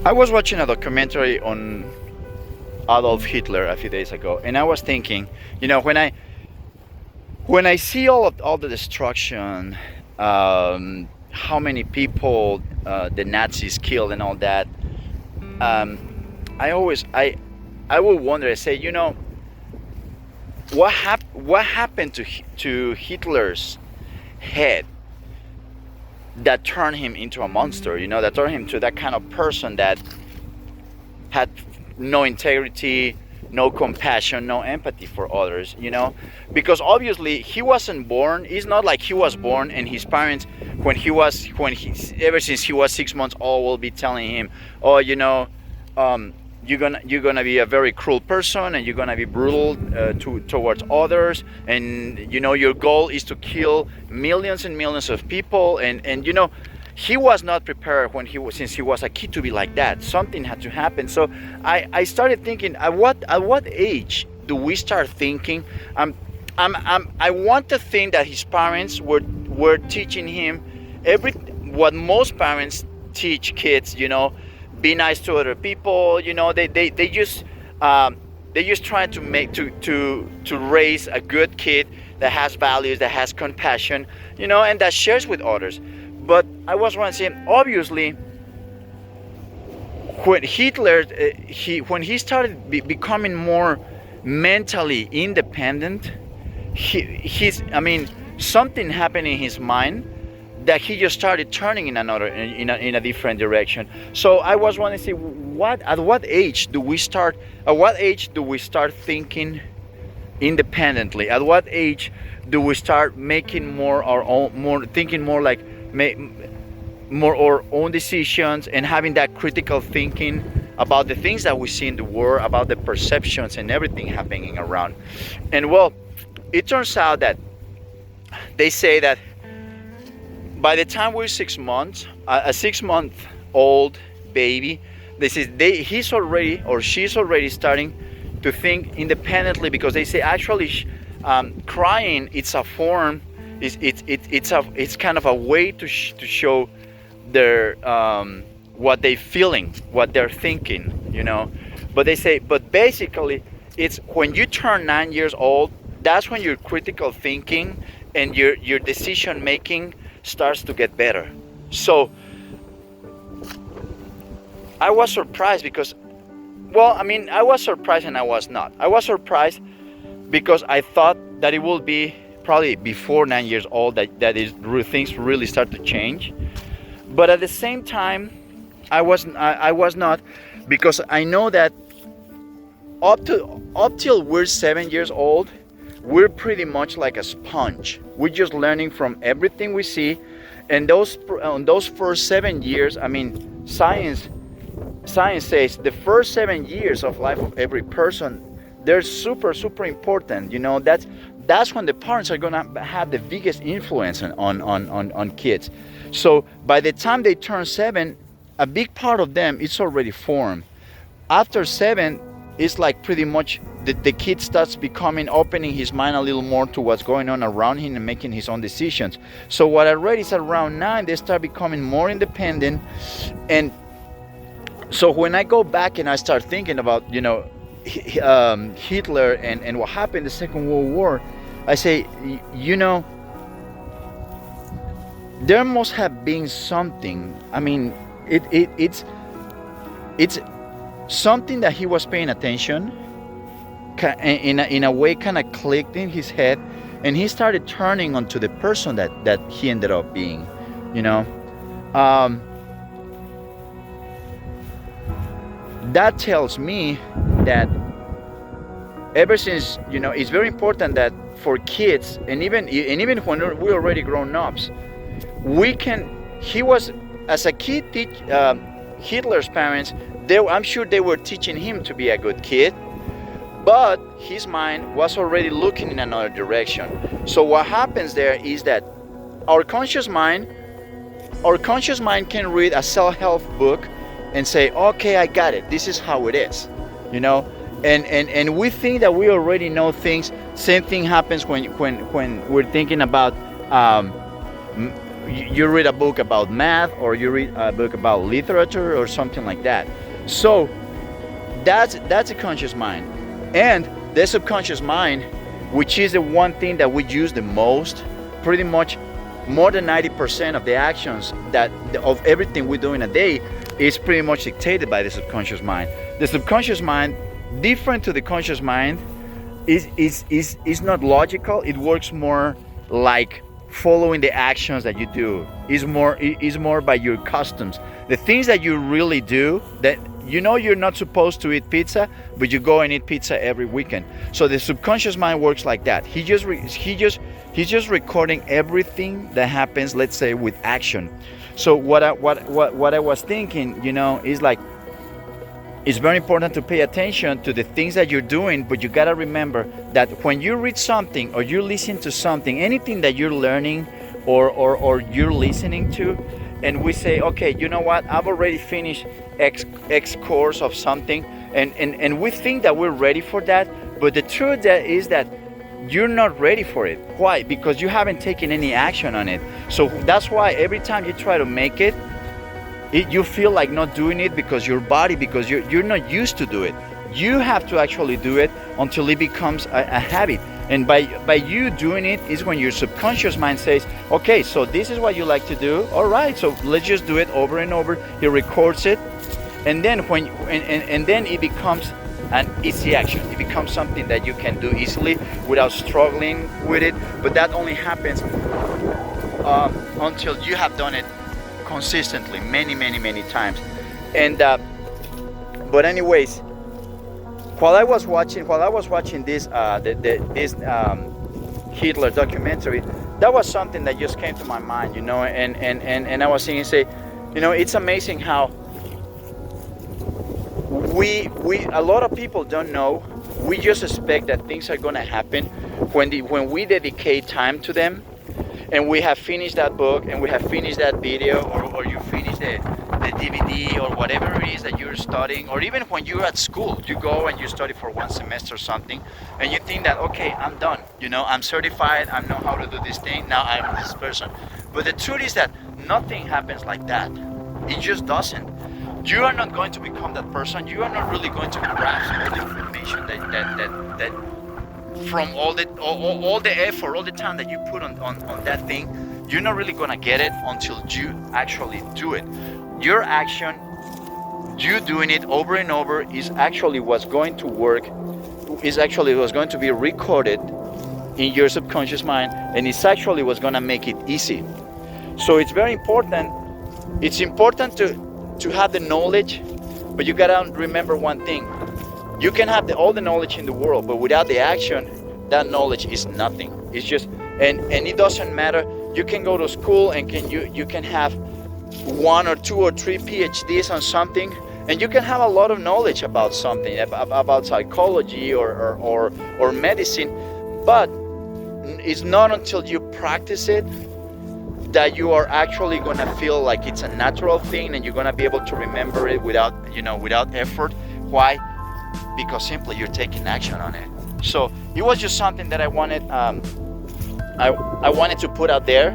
I was watching a documentary on Adolf Hitler a few days ago, and I was thinking, when I see all the destruction, how many people the Nazis killed and all that, um, I will wonder. I say, what happened to Hitler's head that turned him into a monster? That turned him to that kind of person that had no integrity, no compassion, no empathy for others, because obviously he wasn't born. It's not like he was born and his parents, ever since he was 6 months old, will be telling him, oh, you're gonna be a very cruel person, and you're gonna be brutal towards others, and your goal is to kill millions and millions of people, and he was not prepared since he was a kid to be like that. Something had to happen. So I started thinking, at what age do we start thinking? I want to think that his parents were teaching him what most parents teach kids. Be nice to other people. They just try to raise a good kid that has values, that has compassion, and that shares with others. But I was want to say, obviously, when Hitler, when he started becoming more mentally independent, something happened in his mind that he just started turning in a different direction. So I was wanting to say, at what age do we start thinking independently? At what age do we start making thinking more like more our own decisions, and having that critical thinking about the things that we see in the world, about the perceptions and everything happening around? And well, it turns out that they say that by the time we're 6 months, a 6-month old baby, he's already, or she's already starting to think independently, because they say actually crying, it's a form, it's kind of a way to show their what they're feeling, what they're thinking, But they say, but basically, it's when you turn 9 years old, that's when your critical thinking and your decision making starts to get better. So I was surprised because, I was surprised and I was not. I was surprised because I thought that it would be probably before 9 years old that things really start to change. But at the same time, I was not, because I know that up till we're 7 years old, we're pretty much like a sponge. We're just learning from everything we see, and on those first 7 years, science says the first 7 years of life of every person, they're super important. That's when the parents are gonna have the biggest influence on kids. So by the time they turn 7, a big part of them is already formed. After 7, it's like pretty much the kid starts opening his mind a little more to what's going on around him and making his own decisions. So what I read is around 9, they start becoming more independent. And so when I go back and I start thinking about, Hitler and what happened in the Second World War, I say, there must have been something. It's something that he was paying attention, in a way kind of clicked in his head, and he started turning onto the person that he ended up being. That tells me that ever since, it's very important that for kids, and even when we're already grown ups, as a kid, Hitler's parents, I'm sure they were teaching him to be a good kid, but his mind was already looking in another direction. So what happens there is that our conscious mind can read a self-help book and say, okay, I got it, this is how it is, and we think that we already know things. Same thing happens when we're thinking about you read a book about math, or you read a book about literature or something like that. So that's a conscious mind. And the subconscious mind, which is the one thing that we use the most, pretty much more than 90% of the actions that of everything we do in a day is pretty much dictated by the subconscious mind. The subconscious mind, different to the conscious mind, is not logical. It works more like following the actions that you do. Is more by your customs, the things that you really do, that you know you're not supposed to eat pizza, but you go and eat pizza every weekend. So the subconscious mind works like that. He's just recording everything that happens, let's say, with action. So what I was thinking, is like, it's very important to pay attention to the things that you're doing, but you gotta remember that when you read something or you listen to something, anything that you're learning or you're listening to, and we say, okay, you know what, I've already finished X course of something, and we think that we're ready for that, but the truth is that you're not ready for it. Why? Because you haven't taken any action on it. So that's why every time you try to make it, you feel like not doing it, because because you're not used to do it. You have to actually do it until it becomes a habit. And by you doing it is when your subconscious mind says, okay, so this is what you like to do. All right, so let's just do it over and over. He records it, and then then it becomes an easy action. It becomes something that you can do easily without struggling with it. But that only happens until you have done it consistently many times. And but anyways, while I was watching this Hitler documentary, that was something that just came to my mind, and I was thinking, it's amazing how we a lot of people don't know. We just expect that things are gonna happen when we dedicate time to them, and we have finished that book, and we have finished that video, or you finish the DVD or whatever it is that you're studying, or even when you're at school, you go and you study for one semester or something, and you think that, okay, I'm done, I'm certified, I know how to do this thing, now I'm this person. But the truth is that nothing happens like that. It just doesn't. You are not going to become that person. You are not really going to grasp all the information that from all the effort, all the time that you put on that thing. You're not really gonna get it until you actually do it. Your action, you doing it over and over, is actually what's going to work, is actually what's going to be recorded in your subconscious mind, and it's actually what's gonna make it easy. So it's very important. It's important to have the knowledge, but you gotta remember one thing. You can have all the knowledge in the world, but without the action, that knowledge is nothing. It's just, and it doesn't matter. You can go to school and you can have 1 or 2 or 3 PhDs on something, and you can have a lot of knowledge about something, about psychology or medicine, but it's not until you practice it that you are actually gonna feel like it's a natural thing, and you're gonna be able to remember it without effort. Why? Because simply you're taking action on it. So it was just something that I wanted I wanted to put out there,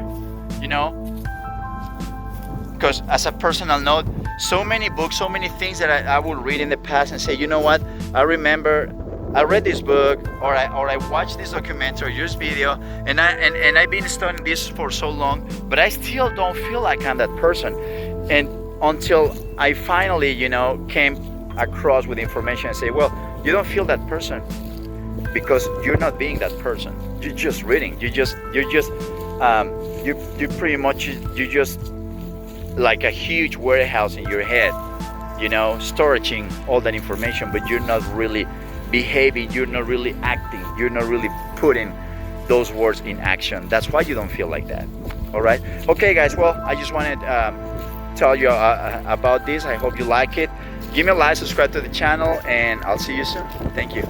because as a personal note, so many books, so many things that I would read in the past and say, you know what, I remember I read this book, or I watched this documentary, this video, and I've been studying this for so long, but I still don't feel like I'm that person. And until I finally, came across with information and say, well, you don't feel that person because you're not being that person. You're just reading. You're just pretty much like a huge warehouse in your head, storing all that information, but you're not really behaving, you're not really acting, you're not really putting those words in action. That's why you don't feel like that. All right. Okay, guys. Well, I just wanted to tell you about this. I hope you like it. Give me a like, subscribe to the channel, and I'll see you soon. Thank you.